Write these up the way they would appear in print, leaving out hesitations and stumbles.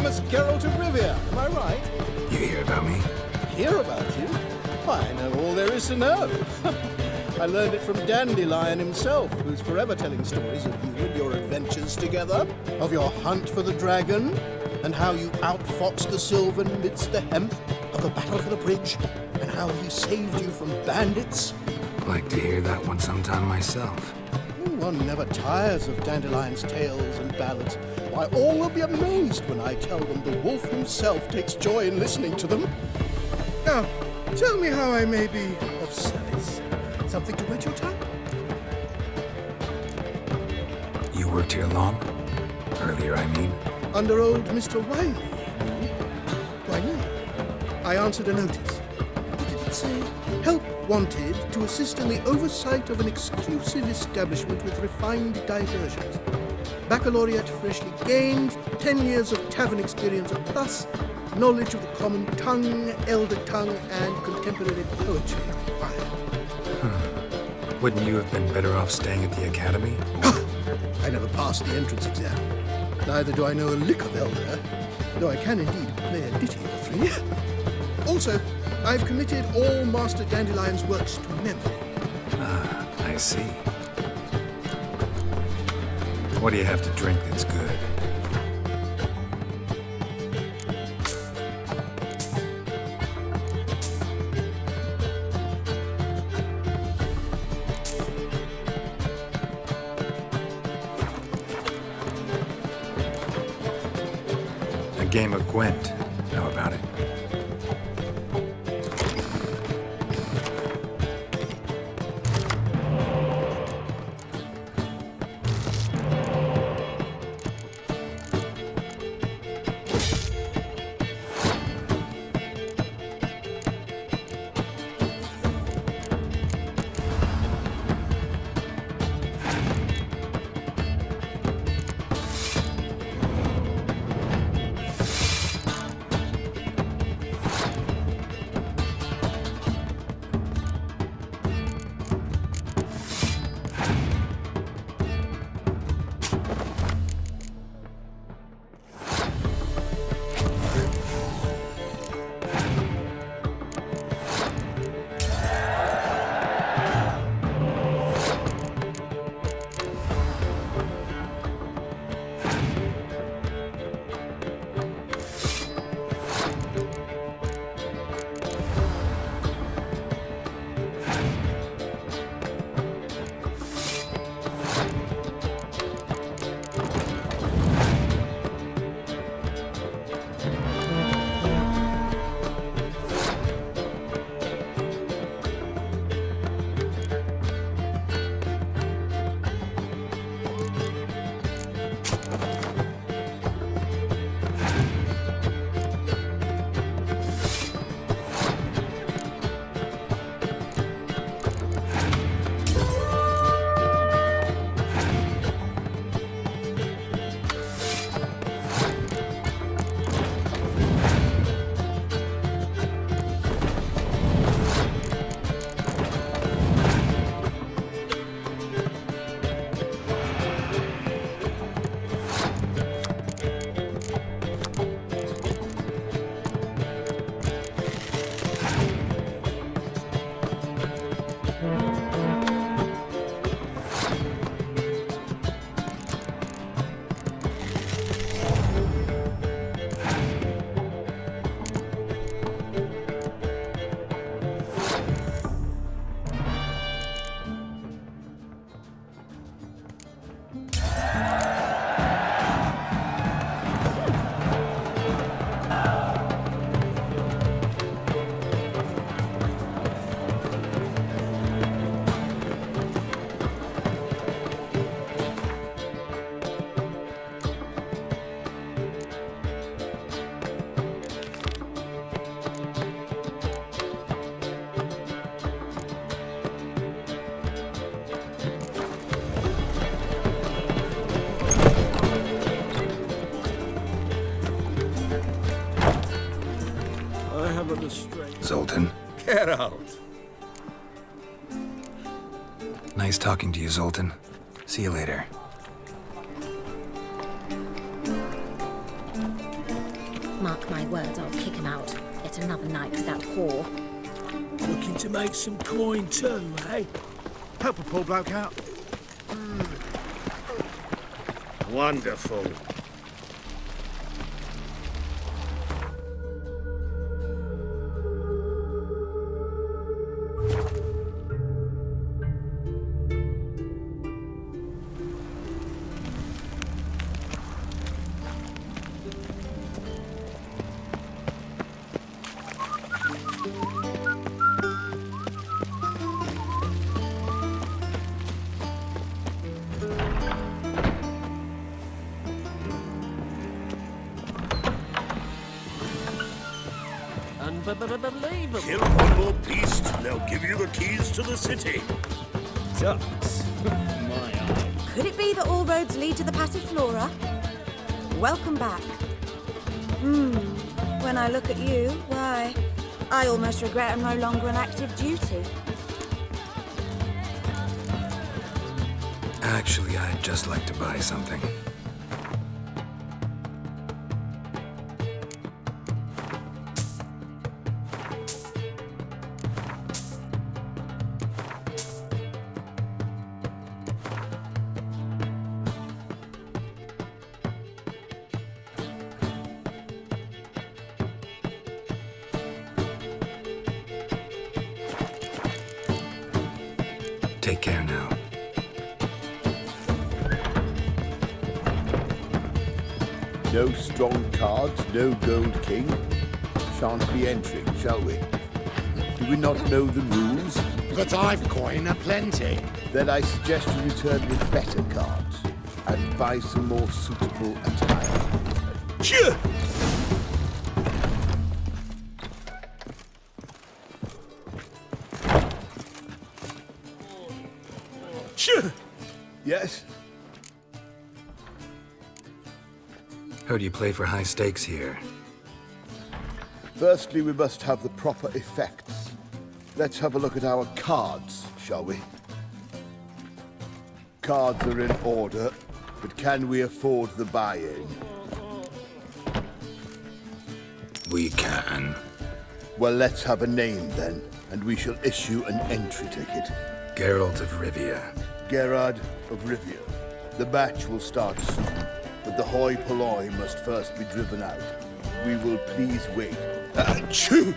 famous Geralt of Rivia, am I right? You hear about me? Hear about you? I know all there is to know. I learned it from Dandelion himself, who's forever telling stories of you and your adventures together, of your hunt for the dragon, and how you outfoxed the Sylvan amidst the hemp, of the battle for the bridge, and how he saved you from bandits. Like to hear that one sometime myself. One never tires of Dandelion's tales and ballads. Why, all will be amazed when I tell them the wolf himself takes joy in listening to them. Now, tell me how I may be of service. Something to whet your tongue? You worked here long? Earlier, I mean. Under old Mr. Wiley. Why, no. I answered a notice. What did it say? Help wanted to assist in the oversight of an exclusive establishment with refined diversions. Baccalaureate freshly gained, 10 years of tavern experience plus, knowledge of the common tongue, elder tongue, and contemporary poetry required. Wouldn't you have been better off staying at the academy? I never passed the entrance exam. Neither do I know a lick of elder, though I can indeed play a ditty or three. Also, I've committed all Master Dandelion's works to memory. Ah, I see. What do you have to drink that's good? A game of Gwent. How about it? Zoltan. Geralt. Nice talking to you, Zoltan. See you later. Mark my words, I'll kick him out. Yet another night with that whore. Looking to make some coin too, eh? Help a poor bloke out. Wonderful. Unbelievable. Kill one more beast, and they'll give you the keys to the city. Ducks. My eye. Could it be that all roads lead to the Passiflora? Welcome back. When I look at you, why, I almost regret I'm no longer on active duty. Actually, I'd just like to buy something. Take care now. No strong cards, no gold king. Shan't be entering, shall we? Do we not know the rules? But I've coin aplenty. Then I suggest you return with better cards and buy some more suitable attire. Cheer! Cheer! Yes? Heard you play for high stakes here. Firstly, we must have the proper effects. Let's have a look at our cards, shall we? Cards are in order, but can we afford the buy-in? We can. Well, let's have a name then, and we shall issue an entry ticket. Geralt of Rivia. Gerard of Rivia. The match will start soon, but the hoi polloi must first be driven out. We will please wait. Achoo!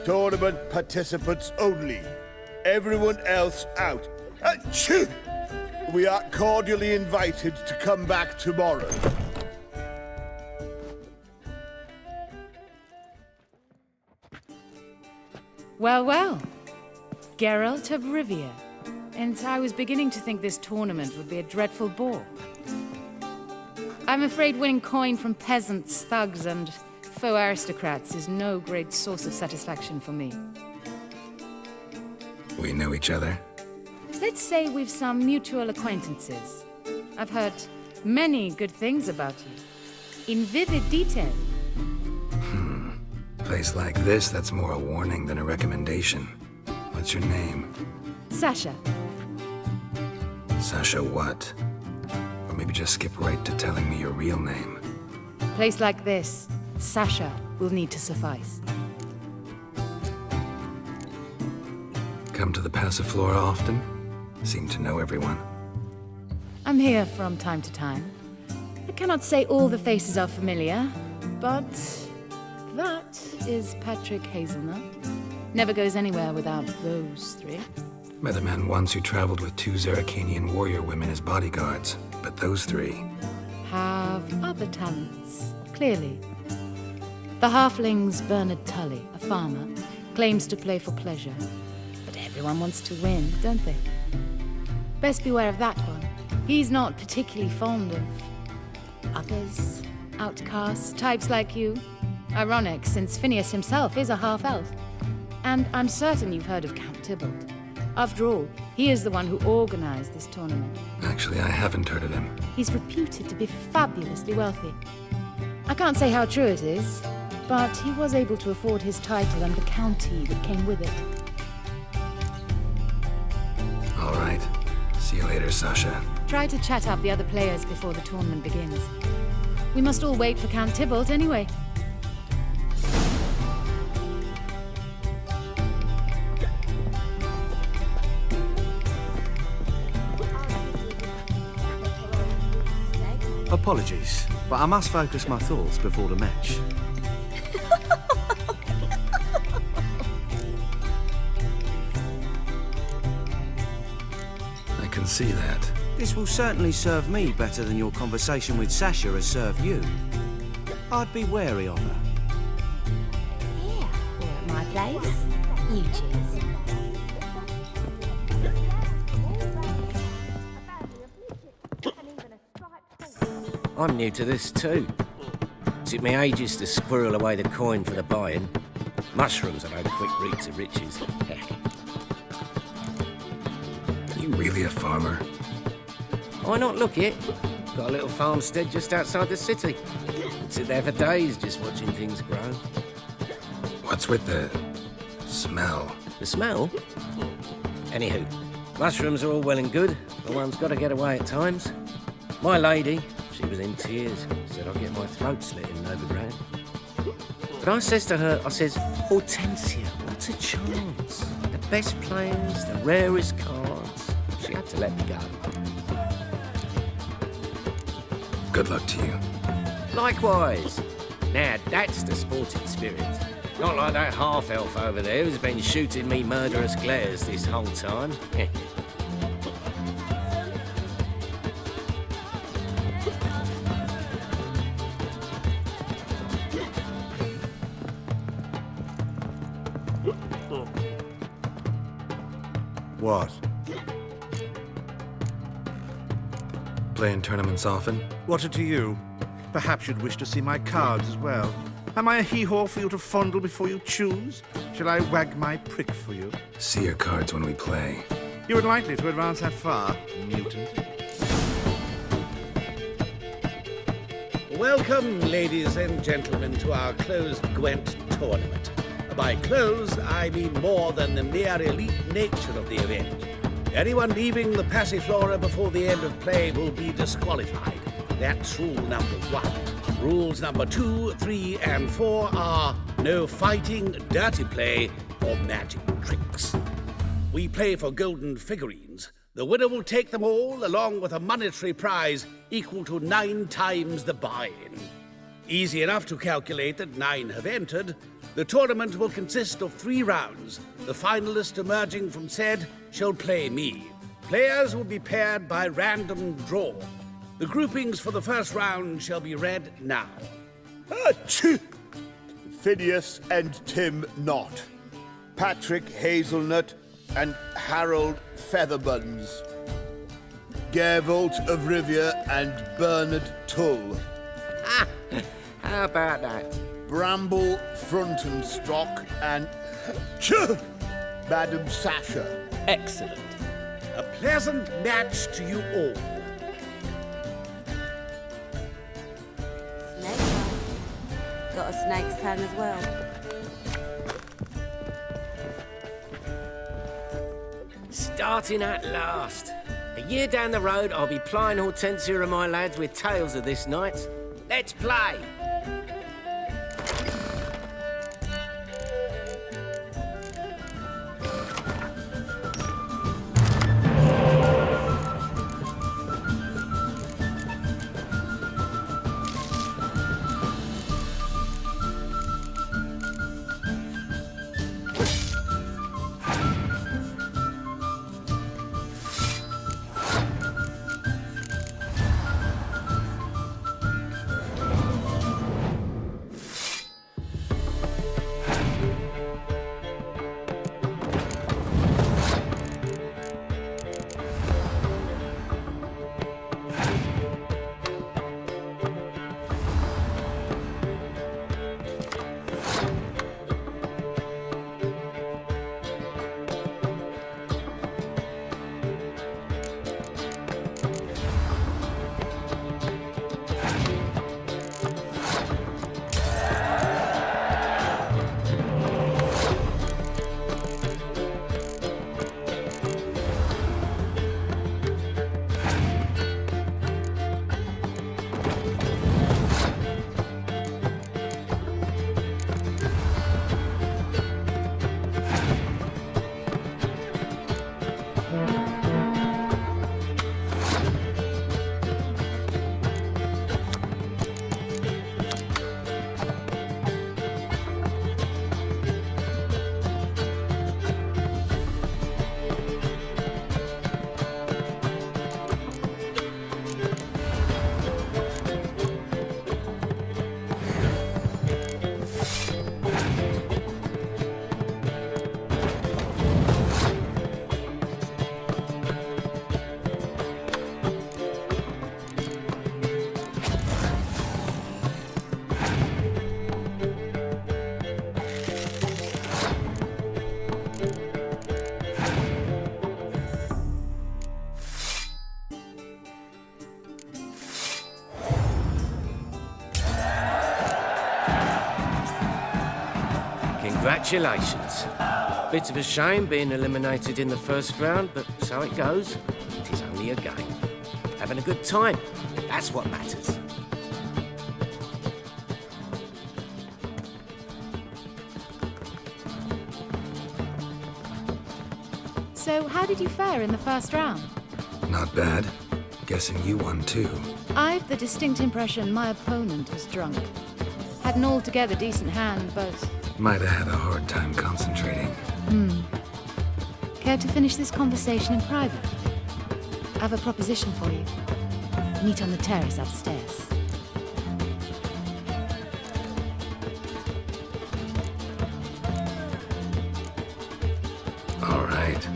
Tournament participants only. Everyone else out. Achoo! We are cordially invited to come back tomorrow. Well, well. Geralt of Rivia. And I was beginning to think this tournament would be a dreadful bore. I'm afraid winning coin from peasants, thugs, and faux aristocrats is no great source of satisfaction for me. We know each other. Let's say we've some mutual acquaintances. I've heard many good things about you. In vivid detail. Place like this, that's more a warning than a recommendation. What's your name? Sasha. Sasha what? Or maybe just skip right to telling me your real name. Place like this, Sasha will need to suffice. Come to the Passiflora often? Seem to know everyone. I'm here from time to time. I cannot say all the faces are familiar, but that is Patrick Hazelnut. Never goes anywhere without those three. Met a man once who traveled with 2 Zaracanian warrior women as bodyguards, but those 3... have other talents, clearly. The halfling's Bernard Tully, a farmer, claims to play for pleasure. But everyone wants to win, don't they? Best beware of that one. He's not particularly fond of others, outcasts, types like you. Ironic, since Phineas himself is a half-elf. And I'm certain you've heard of Count Tybalt. After all, he is the one who organized this tournament. Actually, I haven't heard of him. He's reputed to be fabulously wealthy. I can't say how true it is, but he was able to afford his title and the county that came with it. See you later, Sasha. Try to chat up the other players before the tournament begins. We must all wait for Count Tybalt anyway. Apologies, but I must focus my thoughts before the match. I can see that. This will certainly serve me better than your conversation with Sasha has served you. I'd be wary of her. Here, or at my place. You choose. I'm new to this too. Took me ages to squirrel away the coin for the buy-in. Mushrooms are no quick route to riches. You really a farmer? Why not look it? Got a little farmstead just outside the city. Sit there for days just watching things grow. What's with the smell? The smell? Anywho, mushrooms are all well and good, but one's got to get away at times. My lady, she was in tears, said I'd get my throat slit in Novigrad. But I says to her, I says, Hortensia, what a chance. The best players, the rarest cards. She had to let me go. Good luck to you. Likewise. Now, that's the sporting spirit. Not like that half-elf over there who's been shooting me murderous glares this whole time. What? Playing tournaments often? What to you? Perhaps you'd wish to see my cards as well. Am I a hee-haw for you to fondle before you choose? Shall I wag my prick for you? See your cards when we play. You unlikely to advance that far, mutant. Welcome, ladies and gentlemen, to our closed Gwent tournament. By closed, I mean more than the mere elite nature of the event. Anyone leaving the Passiflora before the end of play will be disqualified. That's rule number 1. Rules number 2, 3, and 4 are no fighting, dirty play, or magic tricks. We play for golden figurines. The winner will take them all, along with a monetary prize equal to 9 times the buy-in. Easy enough to calculate that 9 have entered. The tournament will consist of 3 rounds. The finalist emerging from said shall play me. Players will be paired by random draw. The groupings for the first round shall be read now. Achoo! Phineas and Tim Knott. Patrick Hazelnut and Harold Featherbuns. Geralt of Rivia and Bernard Tull. How about that? Bramble Frontenstock and Madam Sasha. Excellent. A pleasant match to you all. Snake one. Got a snake's tongue as well. Starting at last. A year down the road, I'll be plying Hortensia and my lads with tales of this night. Let's play! Congratulations. Bit of a shame being eliminated in the first round, but so it goes. It is only a game. Having a good time, that's what matters. So, how did you fare in the first round? Not bad. Guessing you won too. I've the distinct impression my opponent was drunk. Had an altogether decent hand, but... Might have had a hard time concentrating. Care to finish this conversation in private? I have a proposition for you. Meet on the terrace upstairs. All right.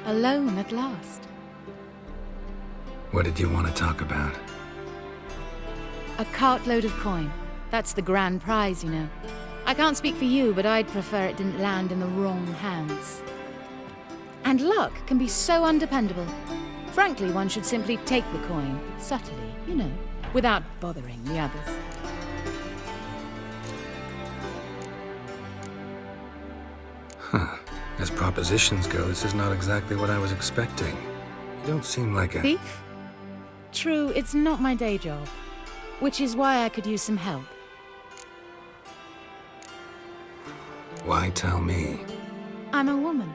Alone at last. What did you want to talk about? A cartload of coin. That's the grand prize, you know. I can't speak for you, but I'd prefer it didn't land in the wrong hands. And luck can be so undependable. Frankly, one should simply take the coin, subtly, you know, without bothering the others. Huh. As propositions go, this is not exactly what I was expecting. You don't seem like a... Thief? True, it's not my day job. Which is why I could use some help. Why tell me? I'm a woman.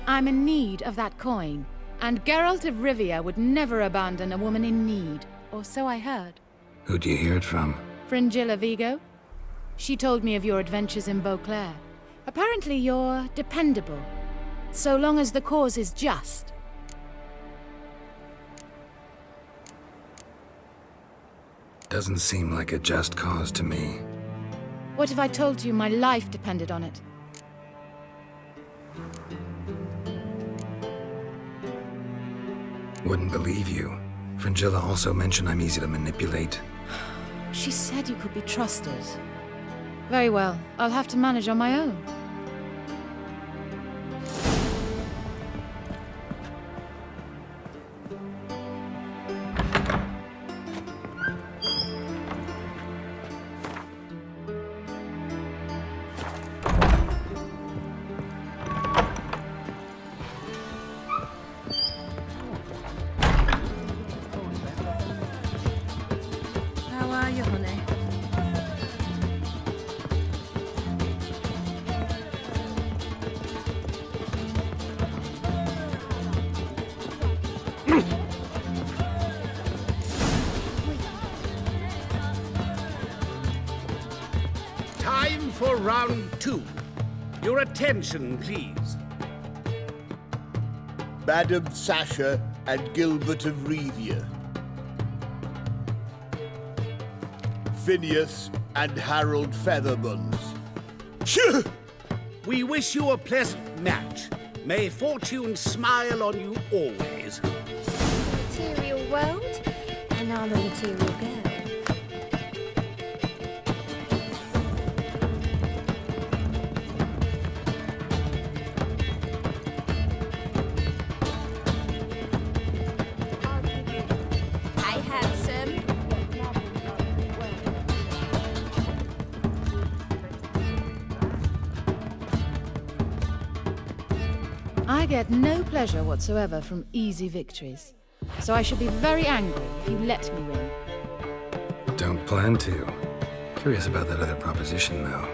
I'm in need of that coin. And Geralt of Rivia would never abandon a woman in need. Or so I heard. Who'd you hear it from? Fringilla Vigo. She told me of your adventures in Beauclair. Apparently you're dependable, so long as the cause is just. Doesn't seem like a just cause to me. What if I told you my life depended on it? Wouldn't believe you. Fringilla also mentioned I'm easy to manipulate. She said you could be trusted. Very well, I'll have to manage on my own. How are you, honey? Time for round 2. Your attention, please. Madam Sasha and Gilbert of Revia. Phineas and Harold Featherbones. Phew! We wish you a pleasant match. May fortune smile on you always. Material world, and I'm a material girl. Hi, handsome. I get no pleasure whatsoever from easy victories. So I should be very angry if you let me win. Don't plan to. Curious about that other proposition, though.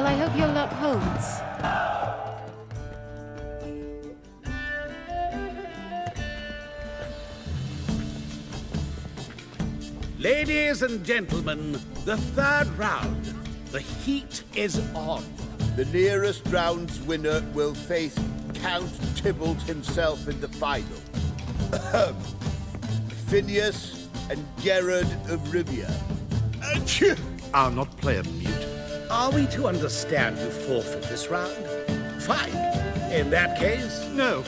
I hope your luck holds. Ladies and gentlemen, the third round. The heat is on. The nearest round's winner will face Count Tybalt himself in the final. Phineas and Gerard of Rivia. I'll not play a mute. Are we to understand you forfeit this round? Fine. In that case... No,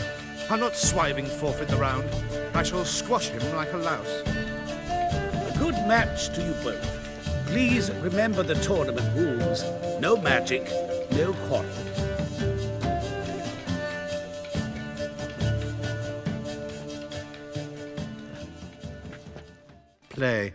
I'll not swiving forfeit the round. I shall squash him like a louse. A good match to you both. Please remember the tournament rules. No magic, no quarrel. Play.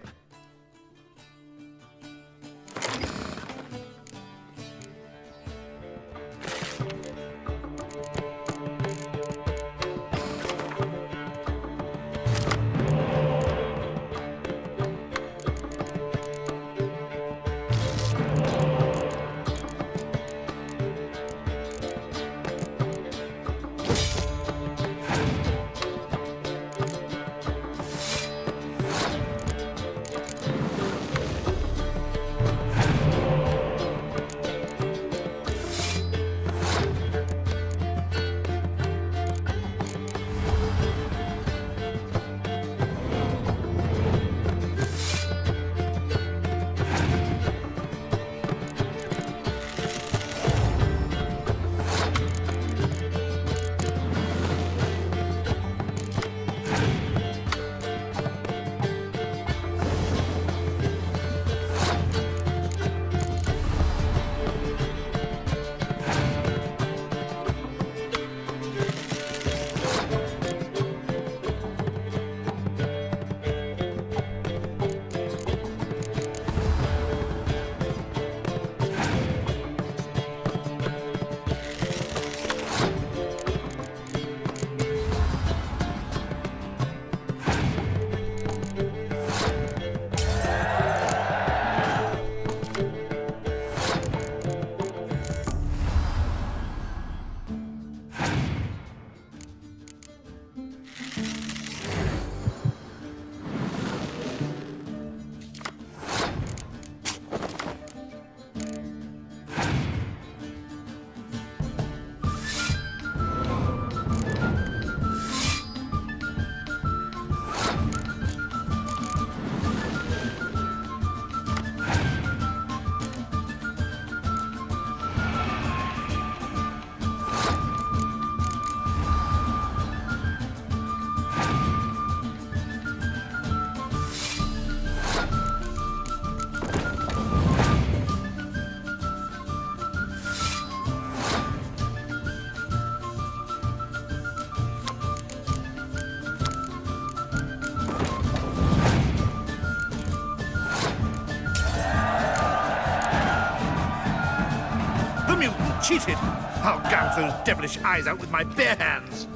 Cheated! I'll gouge those devilish eyes out with my bare hands.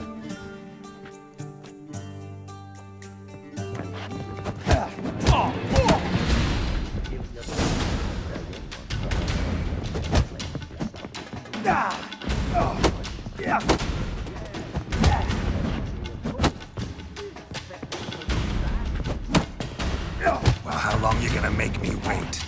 Well, how long are you gonna make me wait?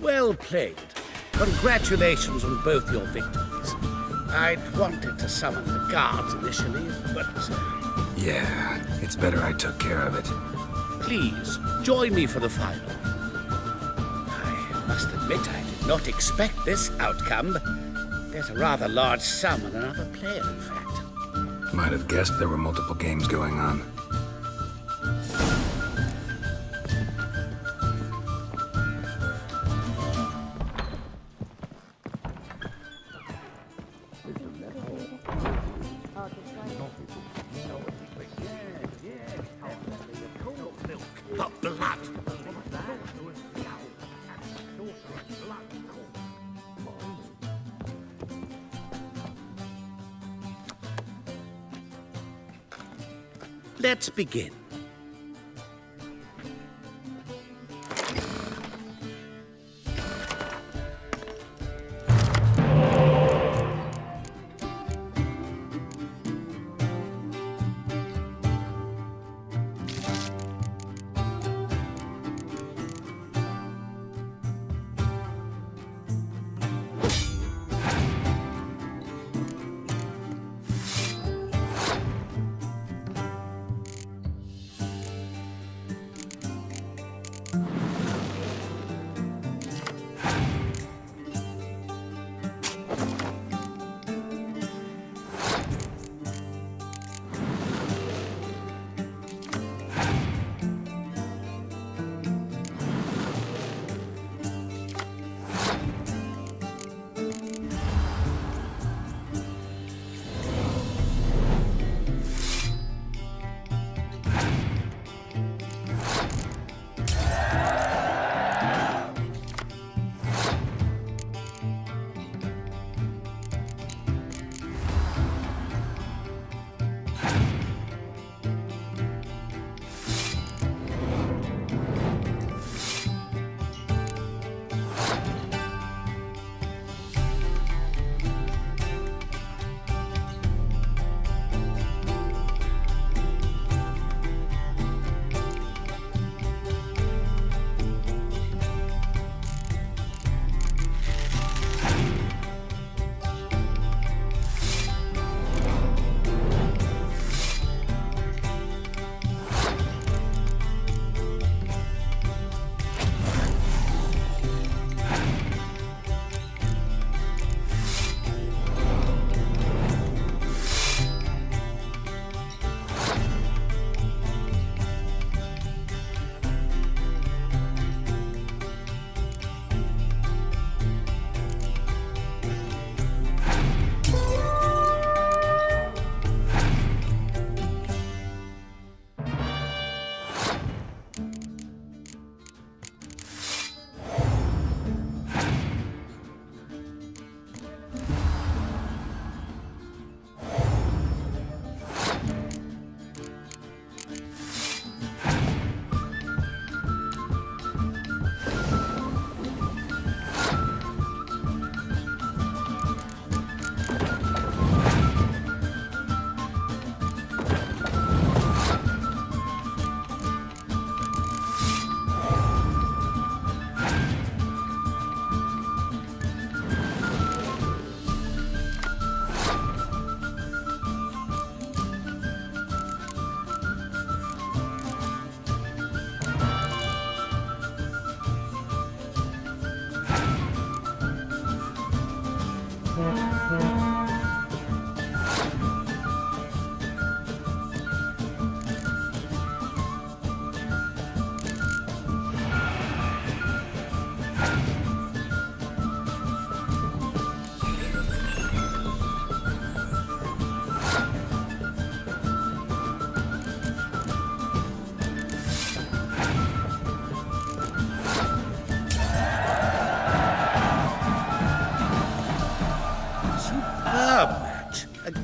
Well played. Congratulations on both your victories. I'd wanted to summon the guards initially, but... Yeah, it's better I took care of it. Please, join me for the final. I must admit I did not expect this outcome. There's a rather large sum on another player, in fact. Might have guessed there were multiple games going on. Let's begin.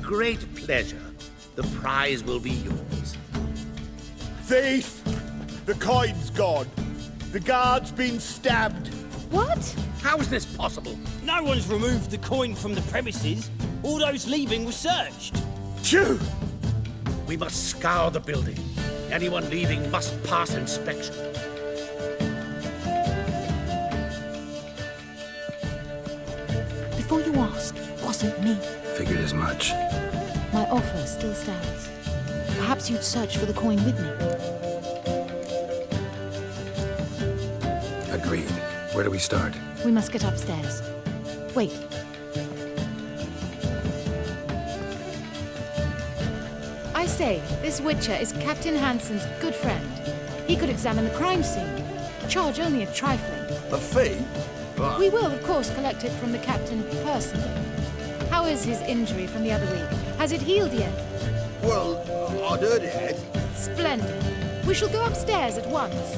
Great pleasure. The prize will be yours. Thief! The coin's gone. The guard's been stabbed. What? How is this possible? No one's removed the coin from the premises. All those leaving were searched. Phew! We must scour the building. Anyone leaving must pass inspection. Before you ask, wasn't me. Figured as much. My offer still stands. Perhaps you'd search for the coin with me. Agreed. Where do we start? We must get upstairs. Wait. I say, this Witcher is Captain Hansen's good friend. He could examine the crime scene. Charge only a trifling. A fee? We will, of course, collect it from the captain personally. How is his injury from the other week? Has it healed yet? Well, I'd heard it. Splendid. We shall go upstairs at once.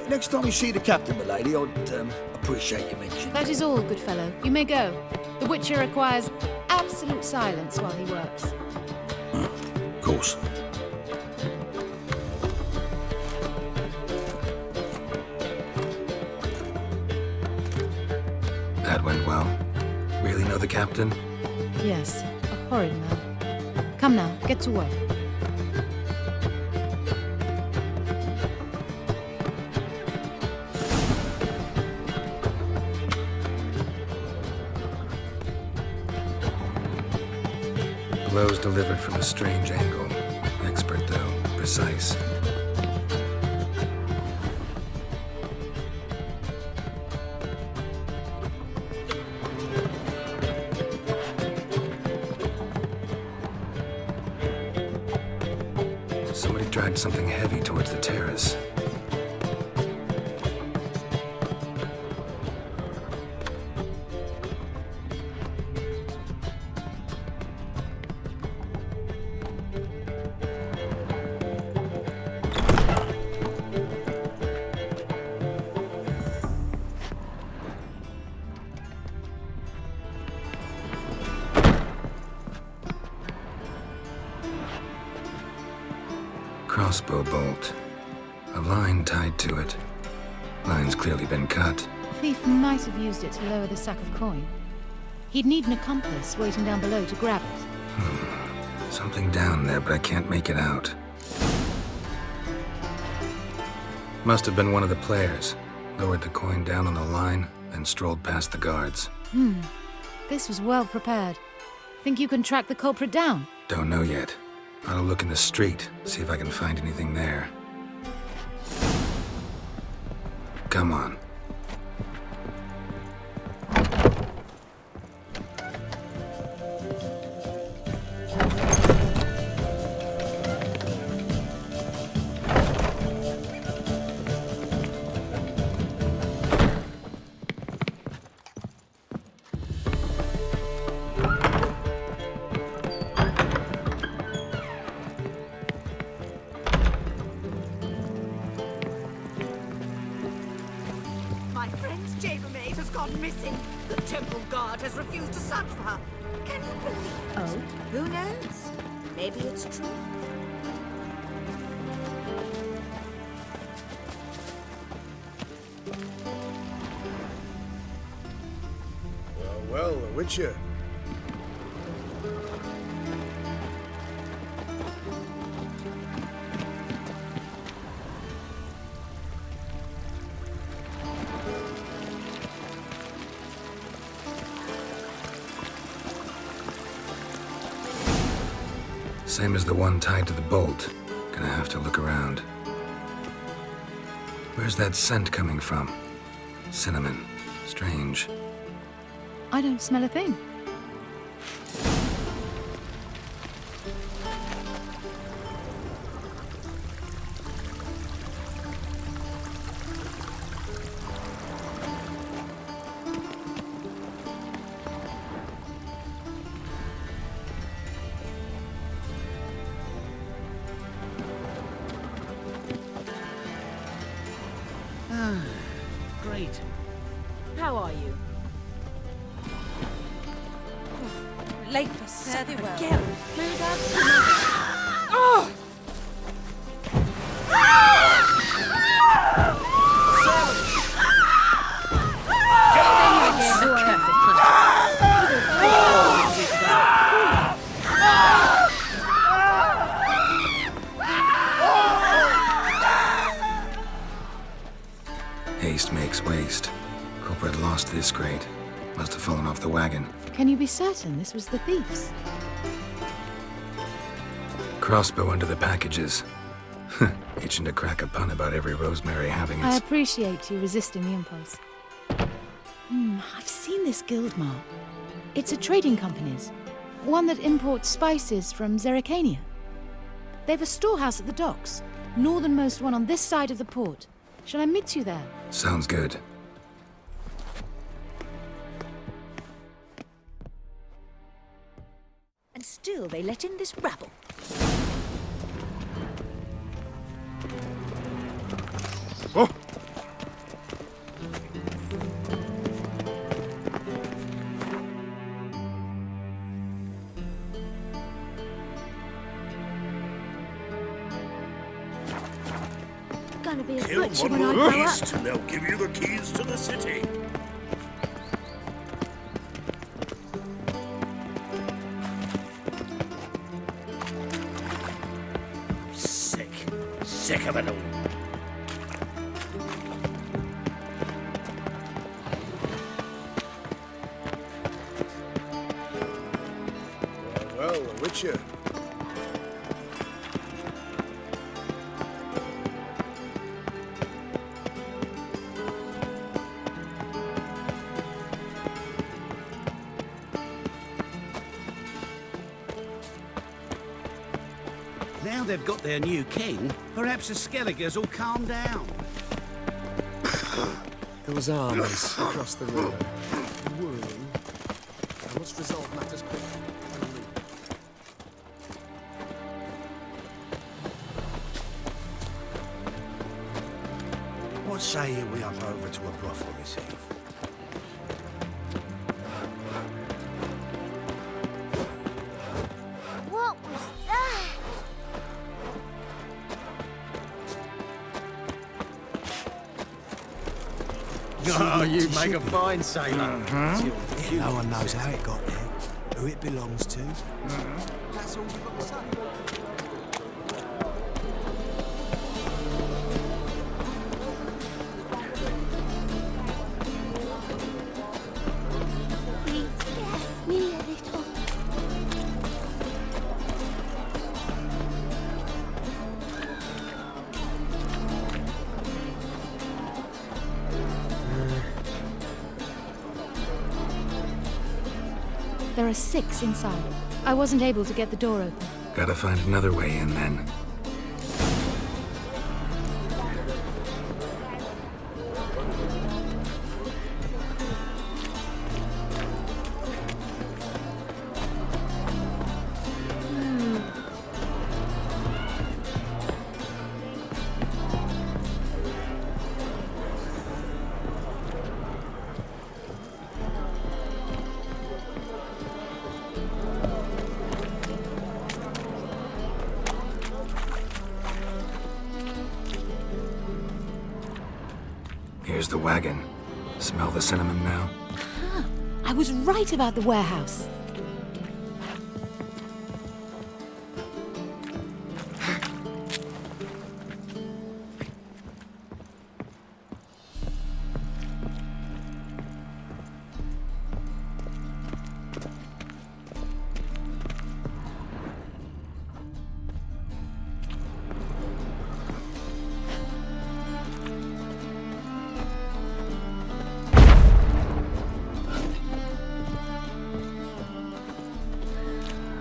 Next time you see the captain, my lady, I'd appreciate you mentioning. That is all, good fellow. You may go. The Witcher requires absolute silence while he works. Of course. That went well. Really know the captain? Yes, a horrid man. Come now, get to work. Blows delivered from a strange angle. Expert, though. Precise. Somebody dragged something heavy towards the terrace. Crossbow bolt. A line tied to it. Line's clearly been cut. The thief might have used it to lower the sack of coin. He'd need an accomplice waiting down below to grab it. Something down there, but I can't make it out. Must have been one of the players. Lowered the coin down on the line, then strolled past the guards. This was well prepared. Think you can track the culprit down? Don't know yet. I'll look in the street, see if I can find anything there. Come on. Missing. The temple guard has refused to search for her. Can you believe it? Oh? Who knows? Maybe it's true. Well, the Witcher. Same as the one tied to the bolt. Gonna have to look around. Where's that scent coming from? Cinnamon. Strange. I don't smell a thing. Great. How are you? Late for very well. Geralt, no doubt. Oh! Get Haste makes waste. Culprit lost this crate. Must have fallen off the wagon. Can you be certain this was the thief's? Crossbow under the packages. Itching to crack a pun about every rosemary having I its... appreciate you resisting the impulse. I've seen this guild mark. It's a trading company's. One that imports spices from Zerrikania. They've a storehouse at the docks. Northernmost one on this side of the port. Shall I meet you there? Sounds good. And still they let in this rabble. Oh! Gonna be a Kill butcher one when I more grow up. beast and they'll give you the keys to the city. Sick of it all. Well, a witcher. Now they've got their new king, perhaps the Skelligers will calm down. Those armies across the river. Worrying. I must resolve matters quickly. What say you we up over to a brothel this eve? What was that? Oh, you make a fine sailor. No one knows how it got there, who it belongs to. That's all you've got to say. It scared me a little. There are 6 inside. I wasn't able to get the door open. Gotta find another way in then. Here's the wagon. Smell the cinnamon now? I was right about the warehouse.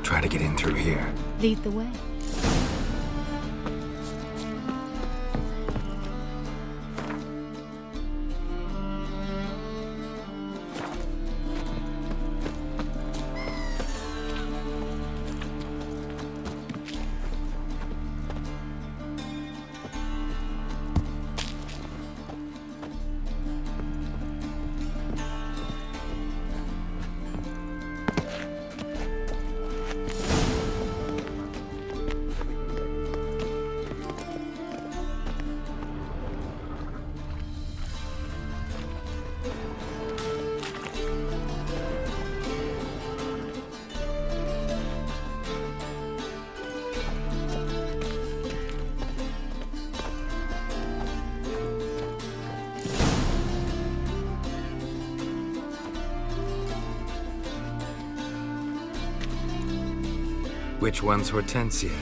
Try to get in through here. Lead the way. Which one's Hortensia?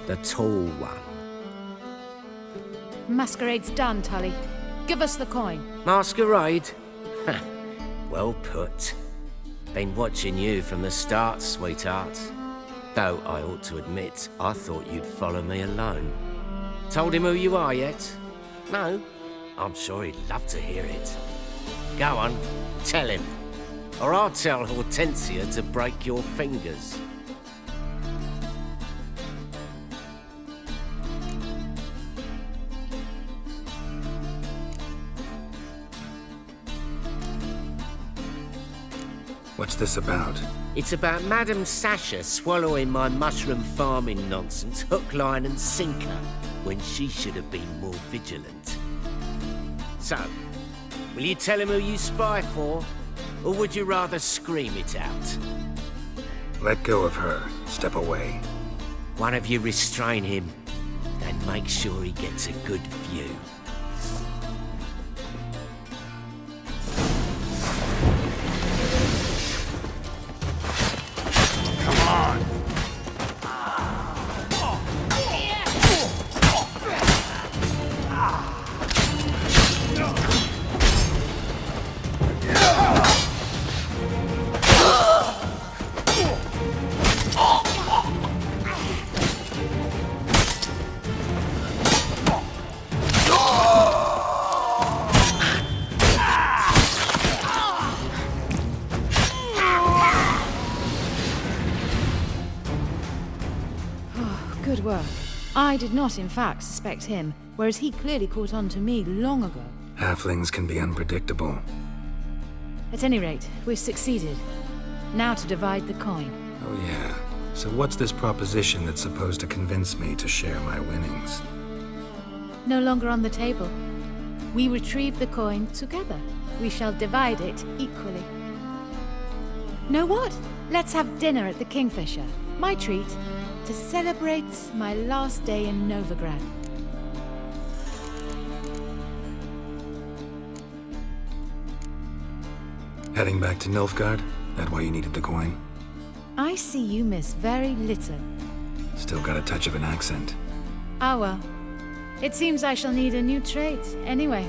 The tall one. Masquerade's done, Tully. Give us the coin. Masquerade? Ha, well put. Been watching you from the start, sweetheart. Though I ought to admit, I thought you'd follow me alone. Told him who you are yet? No? I'm sure he'd love to hear it. Go on, tell him. Or I'll tell Hortensia to break your fingers. What's this about? It's about Madame Sasha swallowing my mushroom farming nonsense hook, line and sinker when she should have been more vigilant. So, will you tell him who you spy for, or would you rather scream it out? Let go of her. Step away. One of you restrain him, and make sure he gets a good view. Good work. I did not, in fact, suspect him, whereas he clearly caught on to me long ago. Halflings can be unpredictable. At any rate, we've succeeded. Now to divide the coin. Oh yeah. So what's this proposition that's supposed to convince me to share my winnings? No longer on the table. We retrieve the coin together. We shall divide it equally. Know what? Let's have dinner at the Kingfisher. My treat. To celebrate my last day in Novigrad. Heading back to Nilfgaard? That why you needed the coin? I see you miss very little. Still got a touch of an accent. Ah well. It seems I shall need a new trait. Anyway,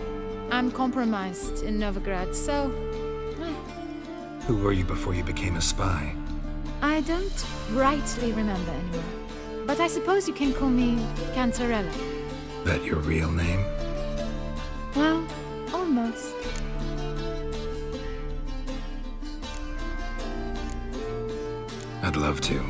I'm compromised in Novigrad, so... Who were you before you became a spy? I don't rightly remember anymore. But I suppose you can call me Cantarella. That your real name? Well, almost. I'd love to.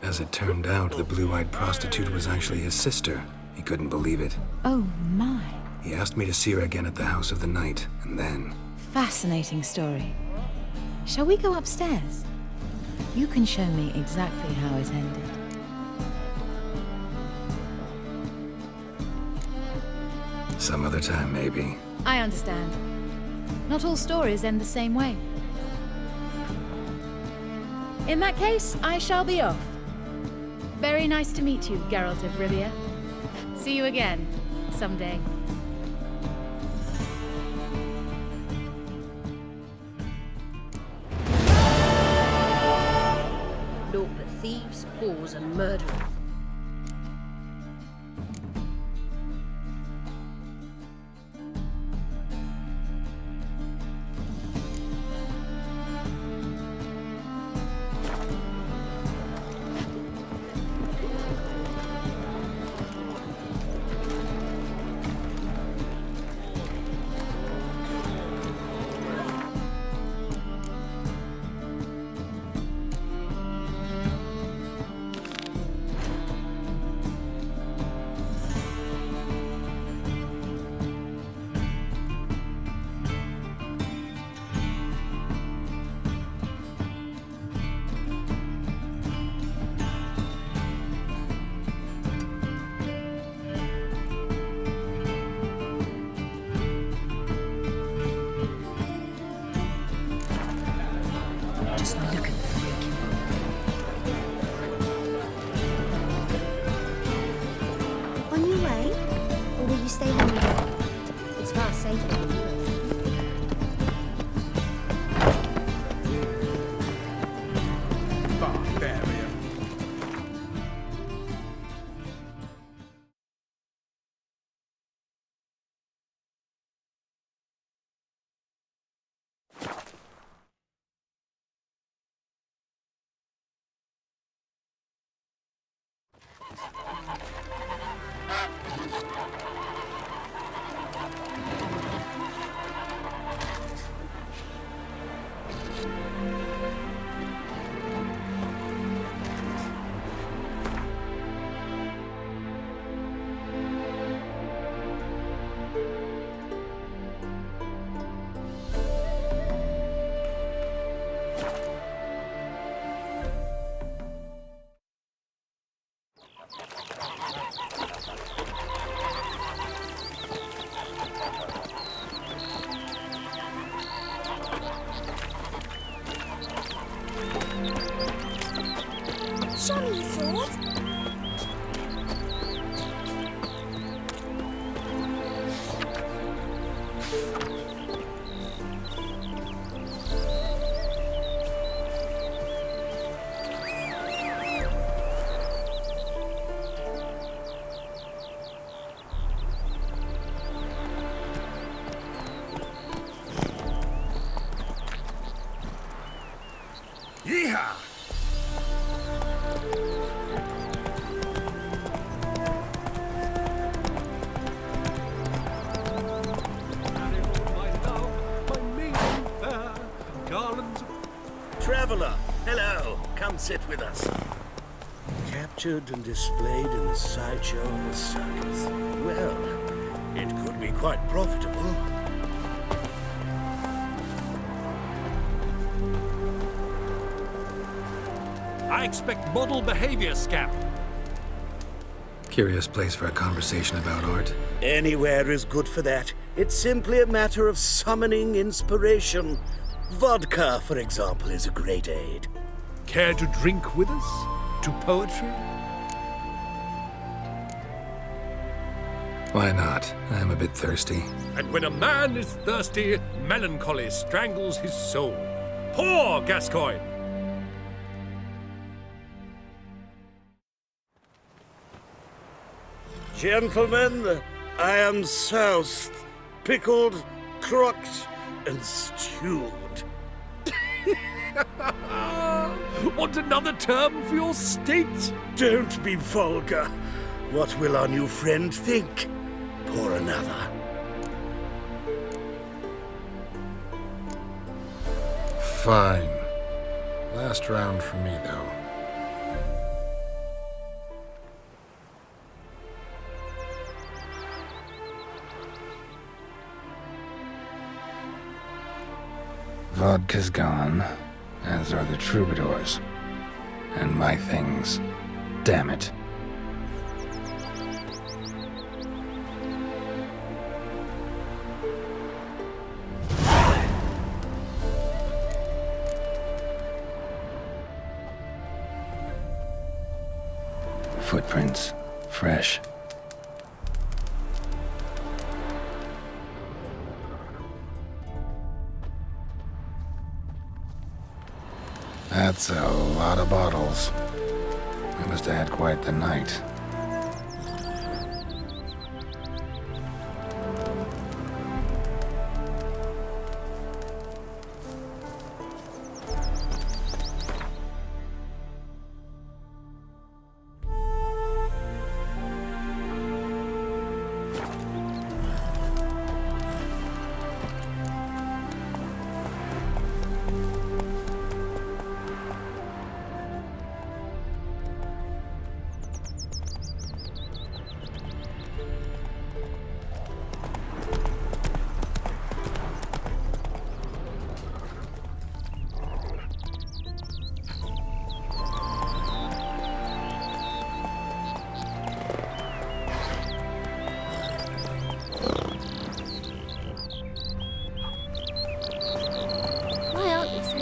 As it turned out, the blue-eyed prostitute was actually his sister. He couldn't believe it. Oh my. He asked me to see her again at the House of the Night, and then... Fascinating story. Shall we go upstairs? You can show me exactly how it ended. Some other time, maybe. I understand. Not all stories end the same way. In that case, I shall be off. Very nice to meet you, Geralt of Rivia. See you again, someday. Naught but thieves, whores, and murderers. Show me your sword. Yeehaw! Traveller, hello. Come sit with us. Captured and displayed in the sideshow of the circus. Well, it could be quite profitable. I expect model behavior, scamp. Curious place for a conversation about art. Anywhere is good for that. It's simply a matter of summoning inspiration. Vodka, for example, is a great aid. Care to drink with us? To poetry? Why not? I'm a bit thirsty. And when a man is thirsty, melancholy strangles his soul. Poor Gascoigne! Gentlemen, I am soused, pickled, crocked, and stewed. Want another term for your state? Don't be vulgar. What will our new friend think? Pour another. Fine. Last round for me, though. Vodka's gone, as are the troubadours. And my things. Damn it. Footprints. Fresh. That's a lot of bottles. I must have had quite the night.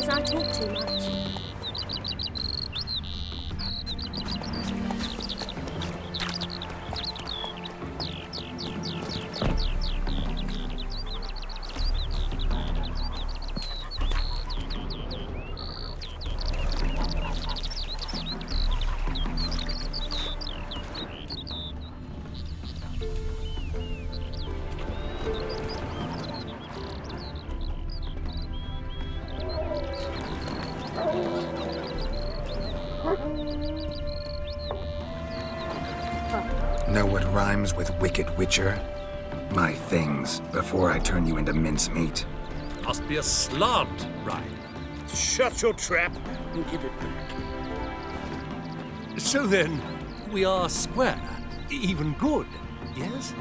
I talk too much. Know what rhymes with wicked witcher? My things, before I turn you into mincemeat. Must be a slant rhyme. Shut your trap and give it back. So then, we are square, even good, yes?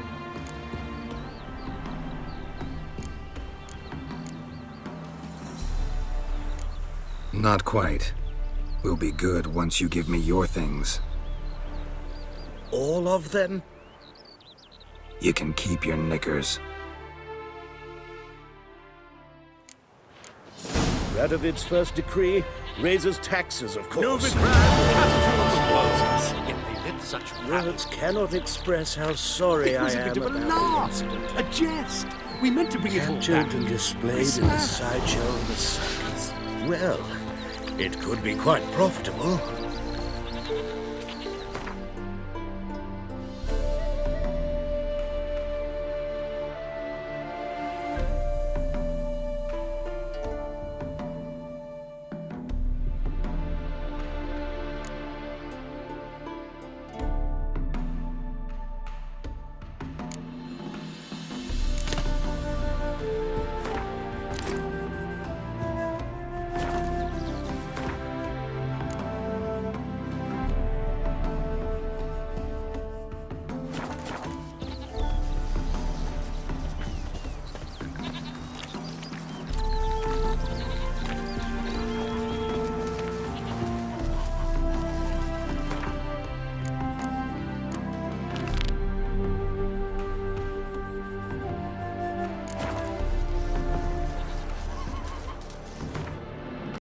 Not quite. We'll be good once you give me your things. All of them? You can keep your knickers. Radovid's first decree raises taxes, of course. Novigrad Hospitality. Words cannot express how sorry It was I a am bit of a about laugh, the incident. a jest. We meant to bring it all Captured back. and displayed in the sideshow of the circus. Well, it could be quite profitable.